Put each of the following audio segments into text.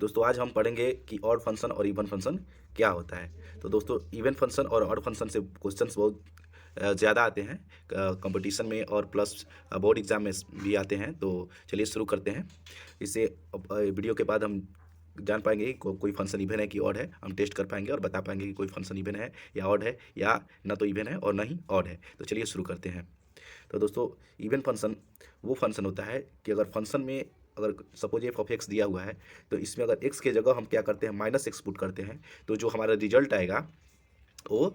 दोस्तों आज हम पढ़ेंगे कि ऑड फंक्शन और इवन फंक्शन क्या होता है। तो दोस्तों इवन फंक्शन और ऑड फंक्शन से क्वेश्चंस बहुत ज़्यादा आते हैं कंपटीशन में और प्लस बोर्ड एग्जाम में भी आते हैं। तो चलिए शुरू करते हैं। इससे वीडियो के बाद हम जान पाएंगे कि कोई फंक्शन इवन है कि ऑड है। हम टेस्ट कर पाएंगे और बता पाएंगे कि कोई फंक्शन इवन है या ऑड है, या ना तो इवन है और ना ही ऑड है। तो चलिए शुरू करते हैं। तो दोस्तों इवन फंक्शन वो फंक्शन होता है कि अगर फंक्शन में अगर सपोज एफ ऑफ एक्स दिया हुआ है, तो इसमें अगर एक्स के जगह हम क्या करते हैं माइनस एक्स पुट करते हैं, तो जो हमारा रिजल्ट आएगा वो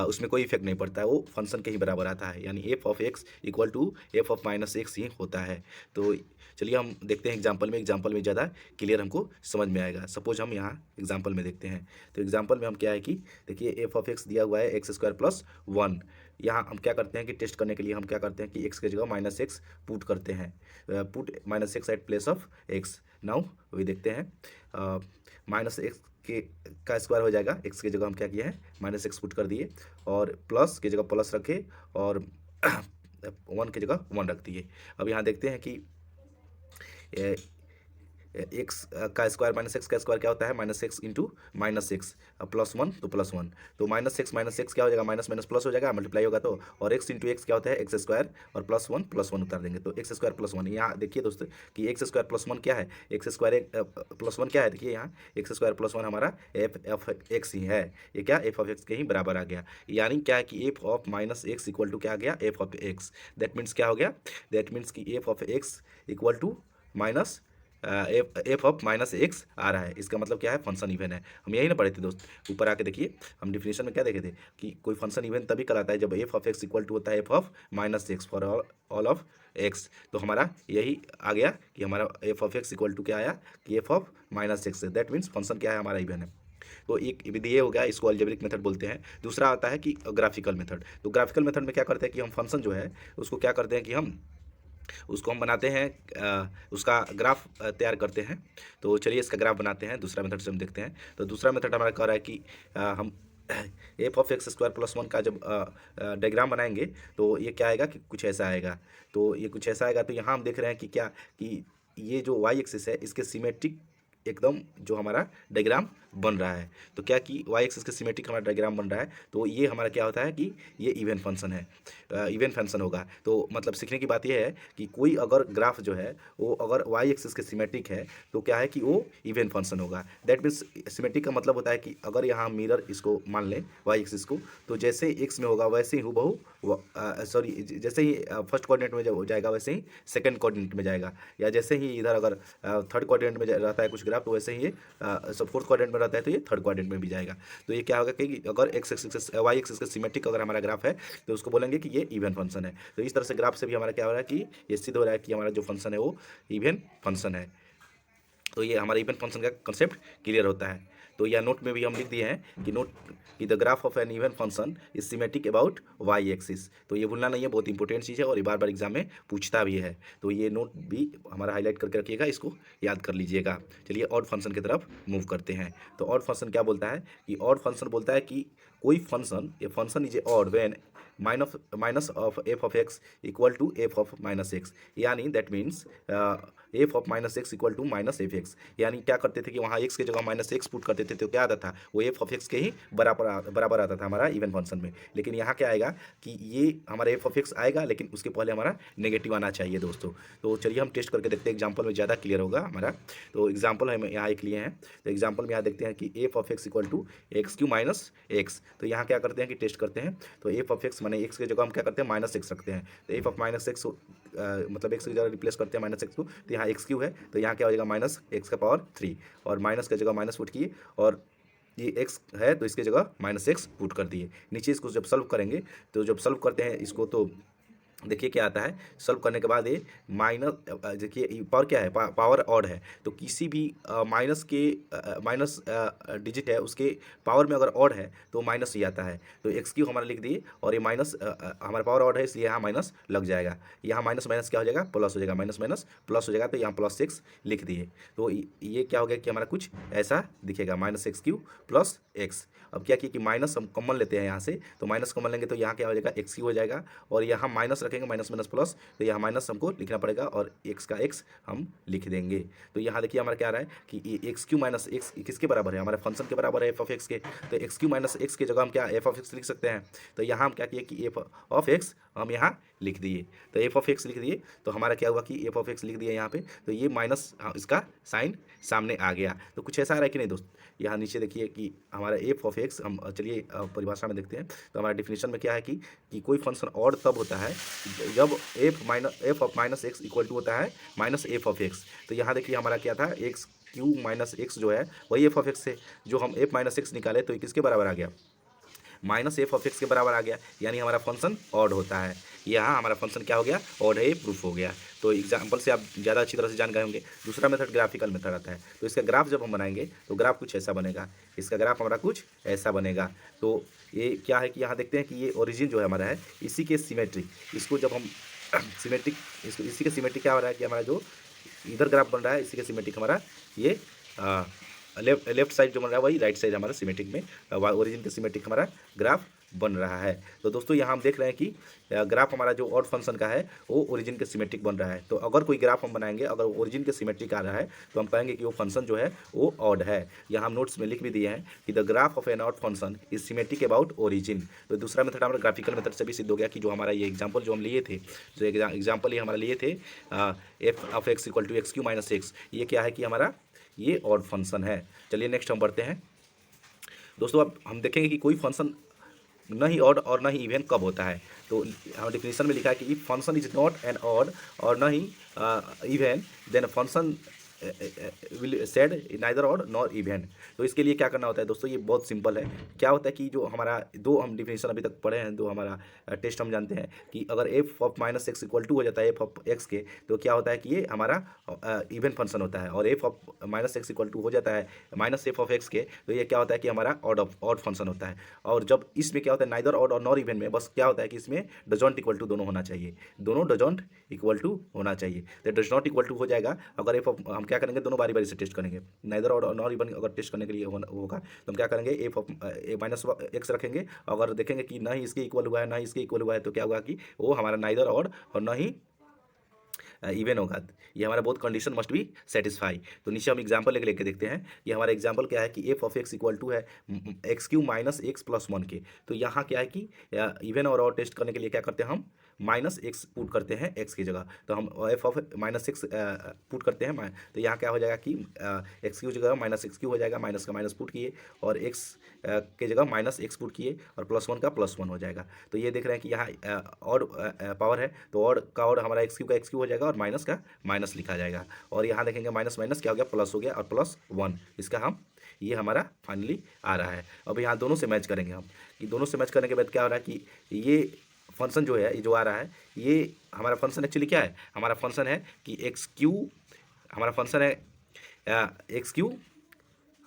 उसमें कोई इफेक्ट नहीं पड़ता है, वो फंक्शन के ही बराबर आता है। यानी F of x equal to F of minus X ही होता है। तो चलिए हम देखते हैं एग्जाम्पल में ज़्यादा क्लियर हमको समझ में आएगा। सपोज हम यहाँ एग्जाम्पल में देखते हैं। तो एग्जाम्पल में हम क्या है कि देखिए एफ ऑफ एक्स दिया हुआ है एक्स स्क्वायर प्लस वन। यहाँ हम क्या करते हैं कि टेस्ट करने के लिए हम क्या करते हैं कि एक्स के जगह माइनस एक्स पुट करते हैं, put minus X at place of X. Now वही देखते हैं, माइनस एक्स के का स्क्वायर हो जाएगा। एक्स की जगह हम क्या किए हैं माइनस एक्स पुट कर दिए, और प्लस की जगह प्लस रखे, और वन की जगह वन रख दिए। अब यहाँ देखते हैं कि एक्स का स्क्वायर माइनस एक्स का स्क्वायर क्या होता है minus x into minus X, plus one तो प्लस वन। तो माइनस एक्स क्या हो जाएगा माइनस माइनस प्लस हो जाएगा, मल्टीप्लाई होगा तो, और एक्स इंटू एक्स क्या होता है एक्स स्क्वायर, और प्लस वन उतार देंगे तो एक्स स्क्वायर प्लस वन। यहाँ देखिए दोस्तों कि एक्स स्क्वायर प्लस वन क्या है, एक्स स्क्वायर प्लस वन क्या है, देखिए यहाँ एक्स स्क्वायर प्लस वन हमारा एफ एक्स ही है। ये क्या एफ ऑफ एक्स के ही बराबर आ गया। यानी क्या है कि F of minus x equal to क्या आ गया F of X. That means क्या हो गया, दैट मीन्स कि F of x equal to minus F of minus X आ रहा है। इसका मतलब क्या है फंक्शन इवन है। हम यही ना पढ़े थे दोस्त, ऊपर आके देखिए हम डिफिनेशन में क्या देखे थे कि कोई फंक्शन इवन तभी कहलाता है जब f of x equal to होता है f of minus x for all of x. तो हमारा यही आ गया कि हमारा f of x equal to क्या आया कि F of minus x. That means function क्या है हमारा इवन है। तो एक विधि ये हो गया, इसको अलजेब्रिक मेथड बोलते हैं। दूसरा आता है कि ग्राफिकल मेथड। तो ग्राफिकल मेथड में क्या करते हैं कि हम फंक्शन जो है उसको क्या करते हैं कि उसको हम बनाते हैं, उसका ग्राफ तैयार करते हैं। तो चलिए इसका ग्राफ बनाते हैं दूसरा मेथड से हम देखते हैं। तो दूसरा मेथड हमारा कह रहा है कि हम F of x square plus one का जब डायग्राम बनाएंगे तो ये क्या आएगा कि कुछ ऐसा आएगा। तो ये कुछ ऐसा आएगा। तो यहाँ हम देख रहे हैं कि क्या कि ये जो वाई एक्सिस है इसके सिमेट्रिक एकदम जो हमारा डायग्राम बन रहा है। तो क्या कि वाई एक्सिस के सिमेट्रिक हमारा डायग्राम बन रहा है। तो ये हमारा क्या होता है कि ये इवन फंक्शन है, इवन फंक्शन होगा। तो मतलब सीखने की बात यह है कि कोई अगर ग्राफ जो है वो अगर वाई एक्सिस के सिमेट्रिक है तो क्या है कि वो इवन फंक्शन होगा। दैट मीन्स सिमेट्रिक का मतलब होता है कि अगर यहाँ मिरर इसको मान लें वाई एक्सिस को, तो जैसे एक्स में होगा वैसे ही हूबहू, सॉरी जैसे ही फर्स्ट कोऑर्डिनेट में जब जाएगा वैसे ही सेकंड कोऑर्डिनेट में जाएगा, या जैसे ही इधर अगर थर्ड कोऑर्डिनेट में रहता है कुछ ग्राफ तो वैसे ही ये सब फोर्थ क्वाड्रेंट में रहता है तो ये थर्ड क्वाड्रेंट में भी जाएगा। तो ये क्या होगा कि अगर एक्स एक्सिस वाई एक्सिस का सिमेट्रिक अगर हमारा ग्राफ है तो उसको बोलेंगे कि ये इवन फंक्शन है। तो इस तरह से ग्राफ से भी हमारा क्या हो रहा है कि ये सिद्ध हो रहा है कि हमारा जो फंक्शन है वो इवन फंक्शन है। तो ये हमारा इवन फंक्शन का कंसेप्ट क्लियर होता है। तो यह नोट में भी हम लिख दिए हैं कि नोट कि the graph of an even function is symmetric about y axis. तो ये भूलना नहीं है, बहुत इंपॉर्टेंट चीज़ है और ये बार बार एग्जाम में पूछता भी है। तो ये नोट भी हमारा हाईलाइट करके रखिएगा, इसको याद कर लीजिएगा। चलिए ऑड फंक्शन की तरफ मूव करते हैं। तो ऑड फंक्शन क्या बोलता है कि ऑड फंक्शन बोलता है कि कोई function, a function is a odd when minus of F of x equal to F of minus X. यानी that means F of minus x equal to minus F X. यानी क्या करते थे कि वहाँ एक्स की जगह माइनस एक्स पुट करते थे तो क्या आता था वो एफ ऑफ एक्स के ही बराबर आता था हमारा इवन फंक्शन में। लेकिन यहाँ क्या आएगा कि ये हमारा एफ ऑफ एक्स आएगा लेकिन उसके पहले हमारा नेगेटिव आना चाहिए दोस्तों। तो चलिए हम टेस्ट करके देखते हैं, एग्जाम्पल में ज़्यादा क्लियर होगा हमारा। तो एग्जाम्पल हम यहाँ एक लिए हैं। तो एग्जाम्पल में यहाँ देखते हैं कि F of x equal to x cube minus x. तो यहाँ क्या करते हैं कि टेस्ट करते हैं। तो एफ ऑफ एक्स माने एक्स की जगह हम क्या करते हैं माइनस एक्स रखते हैं। तो एफ ऑफ माइनस एक्स मतलब एक्स की जगह रिप्लेस करते हैं माइनस एक्स को। तो यहाँ एक्स क्यू है तो यहाँ क्या हो जाएगा माइनस एक्स का पावर 3, और माइनस की जगह माइनस पुट किए, और ये x है तो इसकी जगह माइनस एक्स पुट कर दिए। नीचे इसको जब सॉल्व करेंगे तो जब सॉल्व करते हैं इसको तो देखिए क्या आता है। सॉल्व करने के बाद ये माइनस, देखिए पावर क्या है पावर ऑड है। तो किसी भी माइनस के माइनस डिजिट है उसके पावर में अगर ऑड है तो माइनस ही आता है। तो एक्स क्यू हमारा लिख दिए, और ये माइनस हमारा पावर ऑड है इसलिए यहाँ माइनस लग जाएगा। यहाँ माइनस माइनस क्या हो जाएगा प्लस हो जाएगा, माइनस माइनस प्लस हो जाएगा। तो यहाँ प्लस एक्स लिख दिए। तो ये क्या हो गया कि हमारा कुछ ऐसा दिखेगा minus x cube plus x. अब क्या किया कि माइनस हम कॉमन लेते हैं यहाँ से, तो माइनस कॉमन लेंगे तो यहाँ क्या हो जाएगा एक्स क्यू हो जाएगा, और यहाँ माइनस रखेंगे माइनस माइनस प्लस, तो यहाँ माइनस हमको लिखना पड़ेगा और एक्स का एक्स हम लिख देंगे। तो यहाँ देखिए हमारा क्या आ रहा है कि एक्स क्यू माइनस एक्स किसके बराबर है, हमारे फंक्शन के बराबर है एफ ऑफ एक्स के। तो एक्स क्यू माइनस एक्स की जगह हम क्या एफ ऑफ एक्स लिख सकते हैं। तो यहाँ हम क्या किए कि एफ ऑफ एक्स हम यहाँ लिख दिए, तो एफ ऑफ एक्स लिख दिए, तो हमारा क्या हुआ कि एफ ऑफ एक्स लिख दिया यहाँ पे, तो ये माइनस इसका साइन सामने आ गया। तो कुछ ऐसा आ रहा है कि नहीं दोस्त, यहाँ नीचे देखिए कि हमारा एफ ऑफ एक्स, हम चलिए परिभाषा में देखते हैं। तो हमारा डिफिनेशन में क्या है कि कोई फंक्शन ऑड तब होता है जब f of minus x equal to होता है माइनस एफ ऑफ एक्स। तो यहाँ देखिए हमारा क्या था, एक्स क्यू माइनस एक्स जो है वही एफ ऑफ एक्स है, जो हम एफ माइनस एक्स निकाले तो ये किसके बराबर आ गया, माइनस एफ ऑफ एक्स के बराबर आ गया, यानी हमारा फंक्शन ऑड होता है। यहाँ हमारा फंक्शन क्या हो गया, ऑड है, ये प्रूफ हो गया। तो एग्जाम्पल से आप ज़्यादा अच्छी तरह से जान गए होंगे। दूसरा मेथड ग्राफिकल मेथड आता है। तो इसका ग्राफ जब हम बनाएंगे तो ग्राफ कुछ ऐसा बनेगा, इसका ग्राफ हमारा कुछ ऐसा बनेगा। तो ये क्या है कि यहाँ देखते हैं कि ये ओरिजिन जो है हमारा है, इसी के सिमेट्रिक, इसको जब हम सिमेट्रिक, इसको इसी के सिमेट्रिक क्या हो रहा है कि हमारा जो इधर ग्राफ बन रहा है इसी के सिमेट्रिक हमारा ये लेफ्ट साइड जो बन रहा है वही राइट साइड हमारा सिमेट्रिक में, ओरिजिन के सिमेट्रिक हमारा ग्राफ बन रहा है। तो दोस्तों यहाँ हम देख रहे हैं कि ग्राफ हमारा जो ऑड फंक्शन का है वो ओरिजिन के सिमेट्रिक बन रहा है। तो अगर कोई ग्राफ हम बनाएंगे अगर ओरिजिन के सिमेट्रिक आ रहा है तो हम कहेंगे कि वो फंक्शन जो है वो ऑड है। यहाँ हम नोट्स में लिख भी दिए हैं कि the graph of an odd function is symmetric about origin. तो दूसरा मेथड हमारा ग्राफिकल मेथड से भी सिद्ध हो गया कि जो हमारा ये एग्जाम्पल जो हम लिए थे, जो एग्जाम्पल ये हमारा लिए थे f of x equal to x cube minus x, ये क्या है कि हमारा ये ऑड फंक्शन है। चलिए नेक्स्ट हम बढ़ते हैं दोस्तों। अब हम देखेंगे कि कोई फंक्शन न ही ऑड और न ही इवन कब होता है। तो हम डिफिनेशन में लिखा है कि if function is not an odd और न ही even then function will said neither odd nor even. तो इसके लिए क्या करना होता है दोस्तों, ये बहुत सिंपल है। क्या होता है कि जो हमारा दो हम डिफिनेशन अभी तक पढ़े हैं, दो हमारा टेस्ट हम जानते हैं कि अगर f of minus x equal to हो जाता है एफ ऑफ एक्स के, तो क्या होता है कि ये हमारा इवन फंक्शन होता है। और f of minus x equal to हो जाता है माइनस एफ ऑफ एक्स के, तो ये क्या होता है कि हमारा ऑड फंक्शन होता है। और जब इसमें क्या होता है नाइदर ऑड और नॉर इवन में बस क्या होता है कि इसमें डजॉन्ट इक्वल टू दोनों होना चाहिए, दोनों डजॉन्ट इक्वल टू होना चाहिए। तो डज नॉट इक्वल टू हो जाएगा अगर एफ ऑफ, हम क्या करेंगे दोनों बारी बारी से टेस्ट करेंगे। नाइदर और नॉर इवन अगर टेस्ट करने के लिए होगा तो हम क्या करेंगे एफ ऑफ माइनस एक्स रखेंगे, अगर देखेंगे कि ना ही इसके इक्वल हुआ है ना ही इसके इक्वल हुआ है तो क्या होगा कि वो हमारा नाइदर और ना ही इवन होगा। ये हमारा बहुत कंडीशन मस्ट बी सेटिस्फाई। तो नीचे हम एग्जाम्पल लेके देखते हैं। ये हमारा एग्जाम्पल क्या है कि F of x equal to है X cube minus X plus one के। तो यहाँ क्या है कि इवन और ऑड टेस्ट करने के लिए क्या करते हैं हम माइनस एक्स पुट करते हैं एक्स की जगह। तो हम F of minus x put करते हैं, तो यहाँ क्या हो जाएगा कि एक्स की जगह माइनस एक्स क्यू हो जाएगा, माइनस का माइनस पुट किए और एक्स के जगह माइनस एक्स पुट किए और प्लस वन का प्लस वन हो जाएगा। तो ये देख रहे हैं कि यहाँ ऑड पावर है तो ऑड का ऑड हमारा एक्स क्यू हो जाएगा और माइनस का माइनस लिखा जाएगा। और यहाँ देखेंगे माइनस माइनस क्या हो गया प्लस हो गया और प्लस वन, इसका हम ये हमारा फाइनली आ रहा है। अब यहाँ दोनों से मैच करेंगे हम कि दोनों से मैच करने के बाद क्या हो रहा है कि ये फंक्शन जो है ये जो आ रहा है ये हमारा फंक्शन एक्चुअली क्या है, हमारा फंक्शन है कि एक्स क्यू, हमारा फंक्शन है एक्स क्यू,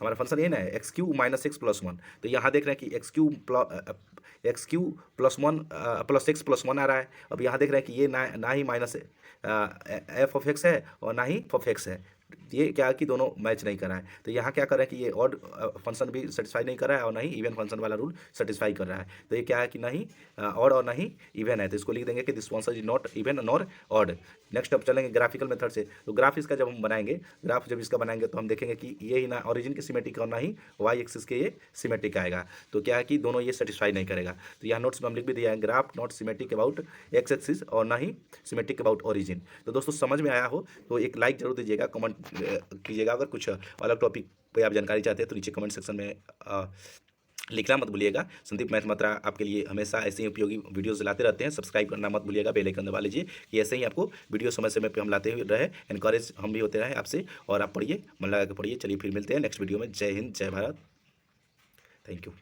हमारा फंक्शन ये ना है X cube minus X plus one. तो यहाँ देख रहे हैं कि X cube plus one plus X plus one आ रहा है। अब यहाँ देख रहे हैं कि ये ना ही माइनस एफ ऑफ एक्स है और ना ही एफ ऑफ एक्स है, ये क्या है कि दोनों मैच नहीं कर रहा है। तो यहाँ क्या कर रहा है कि ये ऑड फंक्शन भी सेटिस्फाई नहीं कर रहा है और ना ही इवन फंक्शन वाला रूल सेटिस्फाई कर रहा है। तो ये क्या है कि ना ही ऑड और ना ही इवन है, तो इसको लिख देंगे कि this function is not even nor odd. Next अब चलेंगे ग्राफिकल मेथड से। तो ग्राफ इसका जब हम बनाएंगे, ग्राफ जब इसका बनाएंगे तो हम देखेंगे कि ये ही ना ओरिजिन के सिमेट्रिक और ना ही वाई एक्सिस के ये सिमेट्रिक आएगा। तो क्या है कि दोनों ये सेटिस्फाई नहीं करेगा। तो यहाँ नोट्स में हम लिख भी दिया है graph not symmetric about x axis और ना ही सिमेट्रिक अबाउट ओरिजिन। तो दोस्तों समझ में आया हो तो एक लाइक जरूर दीजिएगा, कमेंट कीजिएगा। अगर कुछ अलग टॉपिक पे आप जानकारी चाहते हैं तो नीचे कमेंट सेक्शन में लिखना मत भूलिएगा। संदीप मैथ मात्रा आपके लिए हमेशा ऐसे ही उपयोगी वीडियोस लाते रहते हैं। सब्सक्राइब करना मत भूलिएगा, बेल आइकन दबा लीजिए कि ऐसे ही आपको वीडियो समय समय पे हम लाते हुए रहे, एनकरेज हम भी होते रहे आपसे। और आप पढ़िए, मन लगा के पढ़िए। चलिए फिर मिलते हैं नेक्स्ट वीडियो में। जय हिंद, जय भारत, थैंक यू।